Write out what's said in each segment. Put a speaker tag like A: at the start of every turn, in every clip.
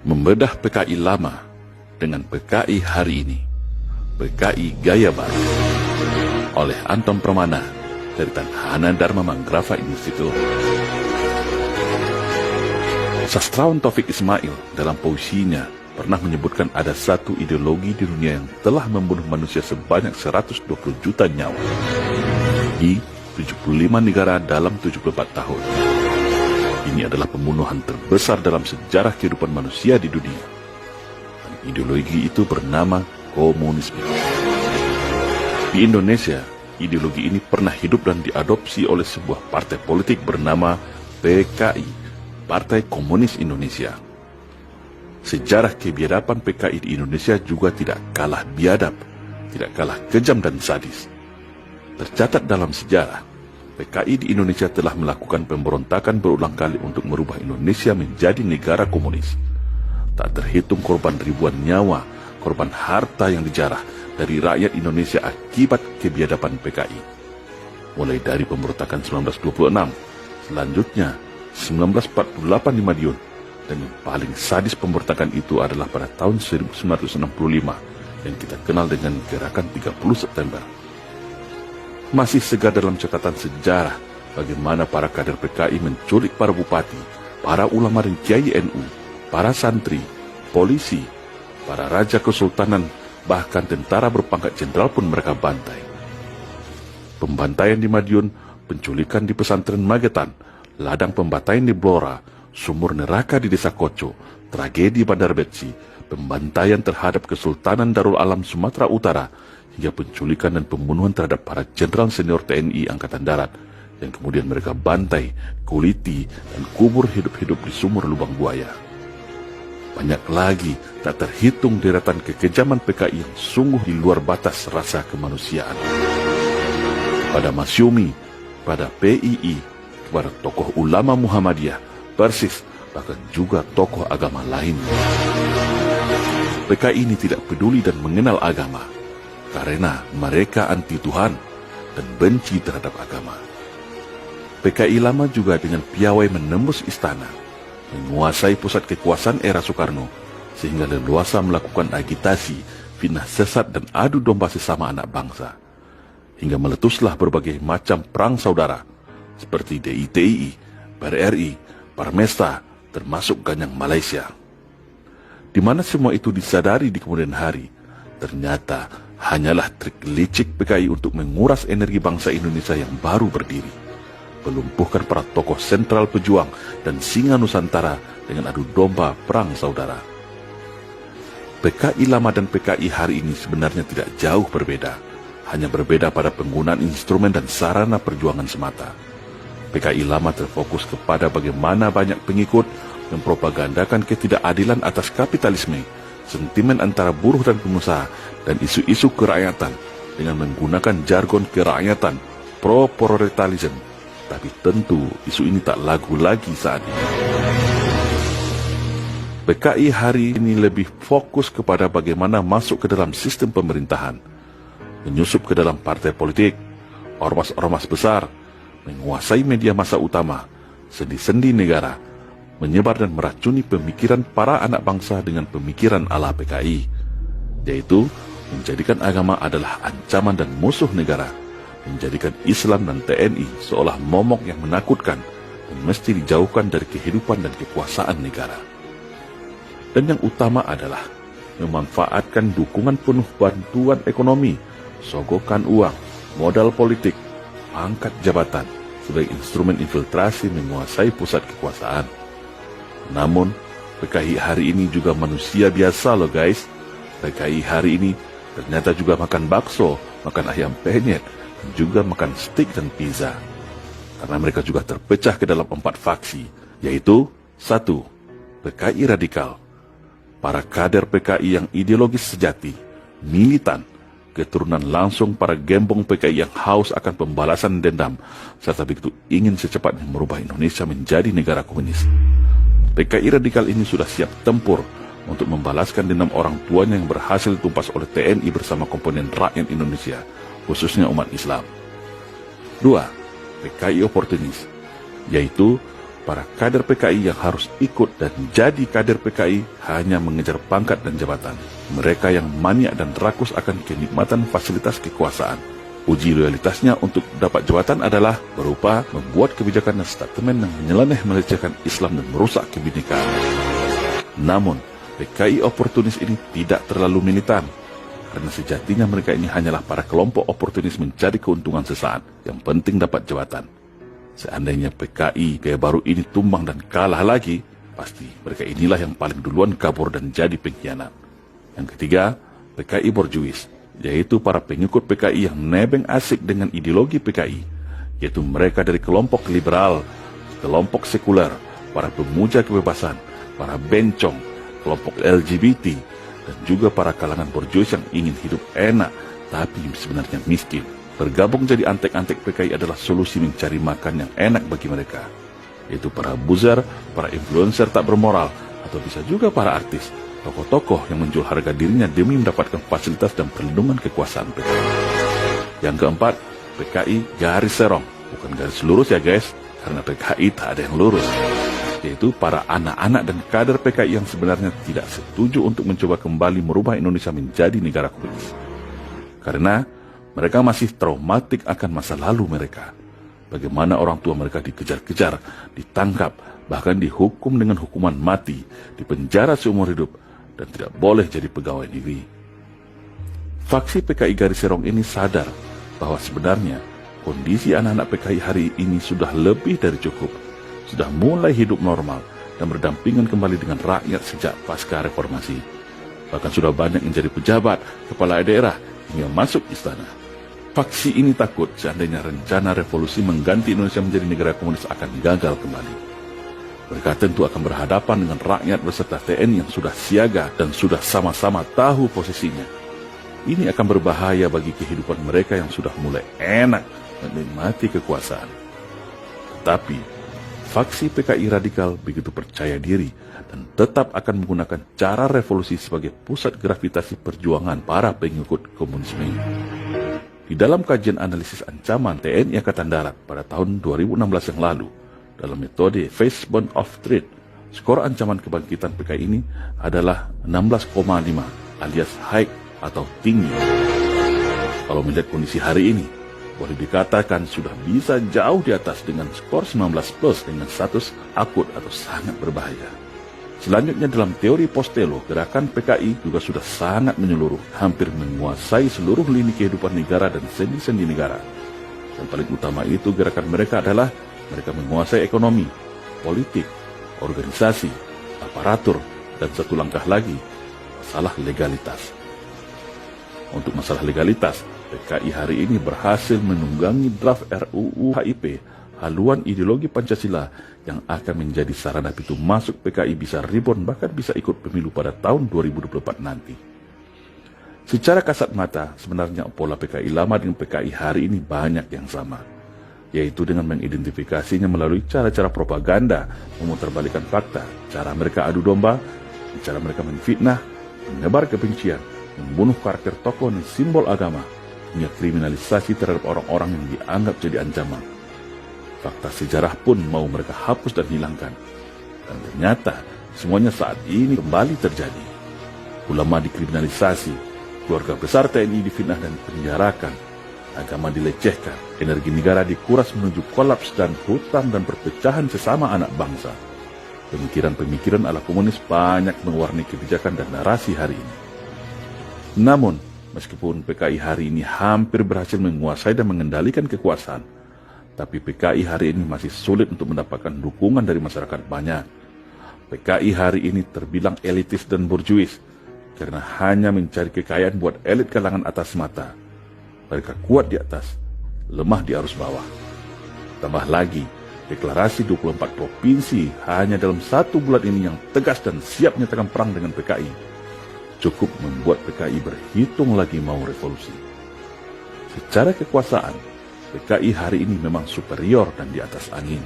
A: Membedah PKI lama dengan PKI hari ini, PKI Gaya Baru, oleh Anton Permana dari Tanhana Dharma Manggrava Institute. Sastrawan Taufik Ismail dalam puisinya pernah menyebutkan ada satu ideologi di dunia yang telah membunuh manusia sebanyak 120 juta nyawa di 75 negara dalam 74 tahun. Ini adalah pembunuhan terbesar dalam sejarah kehidupan manusia di dunia. Dan ideologi itu bernama komunisme. Di Indonesia, ideologi ini pernah hidup dan diadopsi oleh sebuah partai politik bernama PKI, Partai Komunis Indonesia. Sejarah kebiadaban PKI di Indonesia juga tidak kalah biadab, tidak kalah kejam dan sadis. Tercatat dalam sejarah, PKI di Indonesia telah melakukan pemberontakan berulang kali untuk merubah Indonesia menjadi negara komunis. Tak terhitung korban ribuan nyawa, korban harta yang dijarah dari rakyat Indonesia akibat kebiadaban PKI. Mulai dari pemberontakan 1926, selanjutnya 1948 di Madiun, dan yang paling sadis pemberontakan itu adalah pada tahun 1965 yang kita kenal dengan Gerakan 30 September. Masih segar dalam catatan sejarah bagaimana para kader PKI menculik para bupati, para ulama dan kiai NU, para santri, polisi, para raja kesultanan, bahkan tentara berpangkat jenderal pun mereka bantai. Pembantaian di Madiun, penculikan di pesantren Magetan, ladang pembantaian di Blora, sumur neraka di desa Koco, tragedi Bandar Betsi, pembantaian terhadap Kesultanan Darul Alam Sumatera Utara, hingga penculikan dan pembunuhan terhadap para jenderal senior TNI Angkatan Darat yang kemudian mereka bantai, kuliti, dan kubur hidup-hidup di sumur lubang buaya. Banyak lagi tak terhitung deretan kekejaman PKI yang sungguh di luar batas rasa kemanusiaan. Pada Masyumi, pada PII, kepada tokoh ulama Muhammadiyah, Persis, bahkan juga tokoh agama lainnya. PKI ini tidak peduli dan mengenal agama, karena mereka anti Tuhan dan benci terhadap agama. PKI lama juga dengan piawai menembus istana, menguasai pusat kekuasaan era Soekarno, sehingga leluasa melakukan agitasi, fitnah sesat dan adu domba sesama anak bangsa. Hingga meletuslah berbagai macam perang saudara, seperti DITII, BRI, Parmesta, termasuk Ganyang Malaysia. Di mana semua itu disadari di kemudian hari, ternyata hanyalah trik licik PKI untuk menguras energi bangsa Indonesia yang baru berdiri, melumpuhkan para tokoh sentral pejuang dan singa Nusantara dengan adu domba perang saudara. PKI lama dan PKI hari ini sebenarnya tidak jauh berbeda, hanya berbeda pada penggunaan instrumen dan sarana perjuangan semata. PKI lama terfokus kepada bagaimana banyak pengikut mempropagandakan ketidakadilan atas kapitalisme, sentimen antara buruh dan pengusaha, dan isu-isu kerakyatan dengan menggunakan jargon kerakyatan pro-proletarianism. Tapi tentu isu ini tak lagu lagi saat ini. PKI hari ini lebih fokus kepada bagaimana masuk ke dalam sistem pemerintahan, menyusup ke dalam partai politik, ormas-ormas besar, menguasai media massa utama, sendi-sendi negara, menyebar dan meracuni pemikiran para anak bangsa dengan pemikiran ala PKI, yaitu menjadikan agama adalah ancaman dan musuh negara, menjadikan Islam dan TNI seolah momok yang menakutkan dan mesti dijauhkan dari kehidupan dan kekuasaan negara. Dan yang utama adalah memanfaatkan dukungan penuh bantuan ekonomi, sogokan uang, modal politik, pangkat jabatan sebagai instrumen infiltrasi menguasai pusat kekuasaan. Namun, PKI hari ini juga manusia biasa loh guys. PKI hari ini ternyata juga makan bakso, makan ayam penyet, dan juga makan steak dan pizza. Karena mereka juga terpecah ke dalam 4 faksi, yaitu 1. PKI radikal, para kader PKI yang ideologis sejati, militan, keturunan langsung para gembong PKI yang haus akan pembalasan dendam, serta begitu ingin secepatnya merubah Indonesia menjadi negara komunis. PKI radikal ini sudah siap tempur untuk membalaskan dendam orang tuanya yang berhasil ditumpas oleh TNI bersama komponen rakyat Indonesia, khususnya umat Islam. 2. PKI oportunis, yaitu para kader PKI yang harus ikut dan jadi kader PKI hanya mengejar pangkat dan jabatan. Mereka yang maniak dan rakus akan kenikmatan fasilitas kekuasaan. Uji loyalitasnya untuk dapat jabatan adalah berupa membuat kebijakan dan statement yang menyeleneh melecehkan Islam dan merusak kebinekaan. Namun, PKI oportunis ini tidak terlalu militan, karena sejatinya mereka ini hanyalah para kelompok oportunis mencari keuntungan sesaat, yang penting dapat jabatan. Seandainya PKI gaya baru ini tumbang dan kalah lagi, pasti mereka inilah yang paling duluan kabur dan jadi pengkhianat. Yang ketiga, PKI borjuis, yaitu para pengikut PKI yang nebeng asik dengan ideologi PKI, yaitu mereka dari kelompok liberal, kelompok sekuler, para pemuja kebebasan, para bencong, kelompok LGBT, dan juga para kalangan borjuis yang ingin hidup enak tapi sebenarnya miskin. Bergabung jadi antek-antek PKI adalah solusi mencari makan yang enak bagi mereka, yaitu para buzzer, para influencer tak bermoral, atau bisa juga para artis, tokoh-tokoh yang menjual harga dirinya demi mendapatkan fasilitas dan perlindungan kekuasaan PKI. Yang keempat, PKI garis serong, bukan garis lurus ya guys, karena PKI tak ada yang lurus, yaitu para anak-anak dan kader PKI yang sebenarnya tidak setuju untuk mencoba kembali merubah Indonesia menjadi negara komunis. Karena mereka masih traumatik akan masa lalu mereka. Bagaimana orang tua mereka dikejar-kejar, ditangkap, bahkan dihukum dengan hukuman mati, dipenjara seumur hidup, dan tidak boleh jadi pegawai negeri. Faksi PKI garis serong ini sadar bahwa sebenarnya kondisi anak-anak PKI hari ini sudah lebih dari cukup, sudah mulai hidup normal dan berdampingan kembali dengan rakyat sejak pasca reformasi. Bahkan sudah banyak yang jadi pejabat, kepala daerah, hingga masuk istana. Faksi ini takut seandainya rencana revolusi mengganti Indonesia menjadi negara komunis akan gagal kembali. Mereka tentu akan berhadapan dengan rakyat beserta TNI yang sudah siaga dan sudah sama-sama tahu posisinya. Ini akan berbahaya bagi kehidupan mereka yang sudah mulai enak menikmati kekuasaan. Tetapi faksi PKI radikal begitu percaya diri dan tetap akan menggunakan cara revolusi sebagai pusat gravitasi perjuangan para pengikut komunisme ini. Di dalam kajian analisis ancaman TNI Angkatan Darat pada tahun 2016 yang lalu, dalam metode Fishbone of Threat, skor ancaman kebangkitan PKI ini adalah 16,5 alias high atau tinggi. Kalau melihat kondisi hari ini, boleh dikatakan sudah bisa jauh di atas dengan skor 19 plus dengan status akut atau sangat berbahaya. Selanjutnya dalam teori Postelo, gerakan PKI juga sudah sangat menyeluruh, hampir menguasai seluruh lini kehidupan negara dan sendi-sendi negara. Dan paling utama itu gerakan mereka adalah mereka menguasai ekonomi, politik, organisasi, aparatur, dan satu langkah lagi, masalah legalitas. Untuk masalah legalitas, PKI hari ini berhasil menunggangi draft RUU HIP, haluan ideologi Pancasila yang akan menjadi sarana pintu masuk PKI bisa reborn bahkan bisa ikut pemilu pada tahun 2024 nanti. Secara kasat mata, sebenarnya pola PKI lama dengan PKI hari ini banyak yang sama, yaitu dengan mengidentifikasinya melalui cara-cara propaganda, memutarbalikkan fakta, cara mereka adu domba, cara mereka menfitnah, menyebar kebencian, membunuh karakter tokoh dan simbol agama, hingga kriminalisasi terhadap orang-orang yang dianggap jadi ancaman. Fakta sejarah pun mau mereka hapus dan hilangkan. Dan ternyata semuanya saat ini kembali terjadi. Ulama dikriminalisasi, keluarga besar TNI difitnah dan penjarakan, agama dilecehkan, energi negara dikuras menuju kolaps dan hutang dan perpecahan sesama anak bangsa. Pemikiran-pemikiran ala komunis banyak mewarnai kebijakan dan narasi hari ini. Namun, meskipun PKI hari ini hampir berhasil menguasai dan mengendalikan kekuasaan, tapi PKI hari ini masih sulit untuk mendapatkan dukungan dari masyarakat banyak. PKI hari ini terbilang elitis dan borjuis, karena hanya mencari kekayaan buat elit kalangan atas mata. Mereka kuat di atas, lemah di arus bawah. Tambah lagi, deklarasi 24 provinsi hanya dalam 1 bulan ini yang tegas dan siap menyatakan perang dengan PKI, cukup membuat PKI berhitung lagi mau revolusi. Secara kekuasaan, PKI hari ini memang superior dan di atas angin.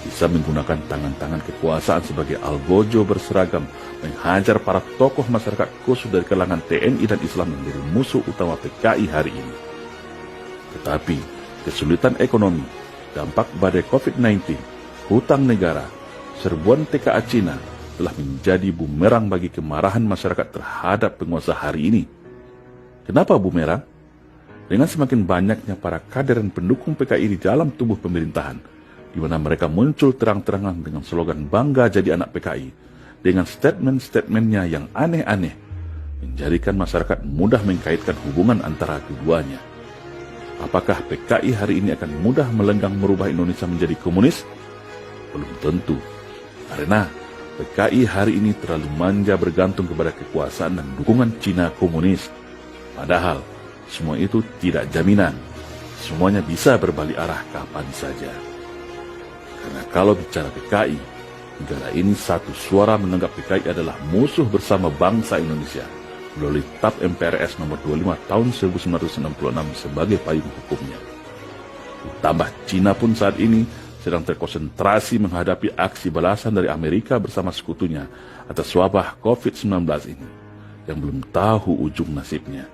A: Bisa menggunakan tangan-tangan kekuasaan sebagai algojo berseragam, menghajar para tokoh masyarakat khusus dari kalangan TNI dan Islam yang menjadi musuh utama PKI hari ini. Tetapi, kesulitan ekonomi, dampak badai COVID-19, hutang negara, serbuan TKA Cina telah menjadi bumerang bagi kemarahan masyarakat terhadap penguasa hari ini. Kenapa bumerang? Dengan semakin banyaknya para kader dan pendukung PKI di dalam tubuh pemerintahan, di mana mereka muncul terang-terangan dengan slogan bangga jadi anak PKI, dengan statement-statementnya yang aneh-aneh, menjadikan masyarakat mudah mengkaitkan hubungan antara keduanya. Apakah PKI hari ini akan mudah melenggang merubah Indonesia menjadi komunis? Belum tentu, karena PKI hari ini terlalu manja bergantung kepada kekuasaan dan dukungan Cina komunis. Padahal, semua itu tidak jaminan. Semuanya bisa berbalik arah kapan saja. Karena kalau bicara PKI, negara ini satu suara menganggap PKI adalah musuh bersama bangsa Indonesia melalui TAP MPRS nomor 25 tahun 1966 sebagai payung hukumnya. Ditambah Cina pun saat ini sedang terkonsentrasi menghadapi aksi balasan dari Amerika bersama sekutunya atas wabah COVID-19 ini yang belum tahu ujung nasibnya.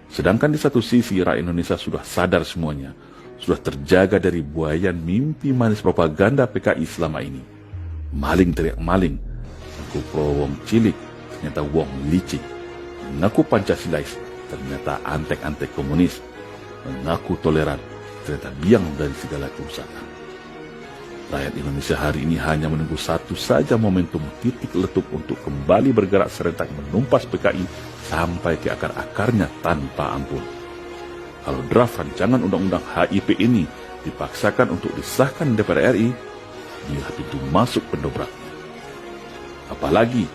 A: Sedangkan di satu sisi rakyat Indonesia sudah sadar semuanya, sudah terjaga dari buayan mimpi manis propaganda PKI selama ini. Maling teriak maling, mengaku pro wong cilik, ternyata wong licik. Mengaku Pancasilais, ternyata antek-antek komunis. Mengaku toleran, ternyata biang dari segala kerusakan. Rakyat Indonesia hari ini hanya menunggu satu saja momentum titik letup untuk kembali bergerak serentak menumpas PKI sampai ke akar-akarnya tanpa ampun. Kalau draft rancangan undang-undang HIP ini dipaksakan untuk disahkan DPR RI, dia pintu masuk pendobraknya. Apalagi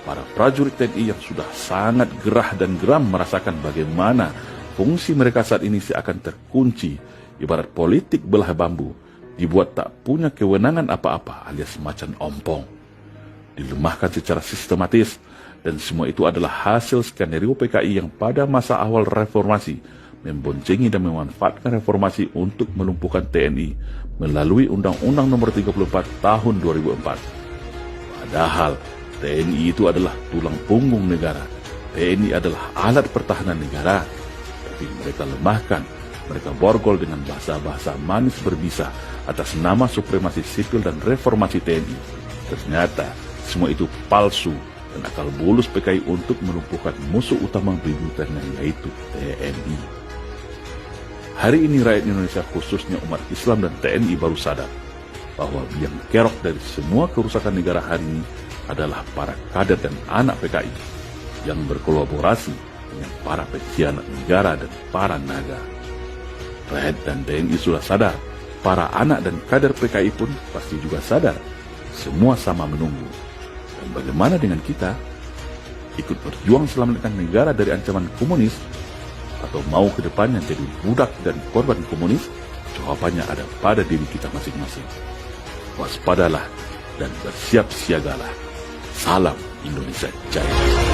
A: para prajurit TNI yang sudah sangat gerah dan geram merasakan bagaimana fungsi mereka saat ini seakan terkunci, ibarat politik belah bambu, dibuat tak punya kewenangan apa-apa alias macan ompong. Dilemahkan secara sistematis, dan semua itu adalah hasil skenario PKI yang pada masa awal reformasi memboncengi dan memanfaatkan reformasi untuk melumpuhkan TNI melalui Undang-Undang Nomor 34 Tahun 2004. Padahal TNI itu adalah tulang punggung negara. TNI adalah alat pertahanan negara. Tapi mereka lemahkan, mereka borgol dengan bahasa-bahasa manis berbisa atas nama supremasi sipil dan reformasi TNI. Ternyata semua itu palsu dan akal bulus PKI untuk melumpuhkan musuh utama bebuyutannya, yaitu TNI. Hari ini rakyat Indonesia, khususnya umat Islam dan TNI, baru sadar bahwa biang kerok dari semua kerusakan negara hari ini adalah para kader dan anak PKI yang berkolaborasi dengan para pengkhianat negara dan para naga. Rakyat dan TNI sudah sadar, para anak dan kader PKI pun pasti juga sadar. Semua sama menunggu. Dan bagaimana dengan kita? Ikut berjuang selamatkan negara dari ancaman komunis? Atau mau ke depannya jadi budak dan korban komunis? Jawabannya ada pada diri kita masing-masing. Waspadalah dan bersiap siagalah. Salam Indonesia Jaya.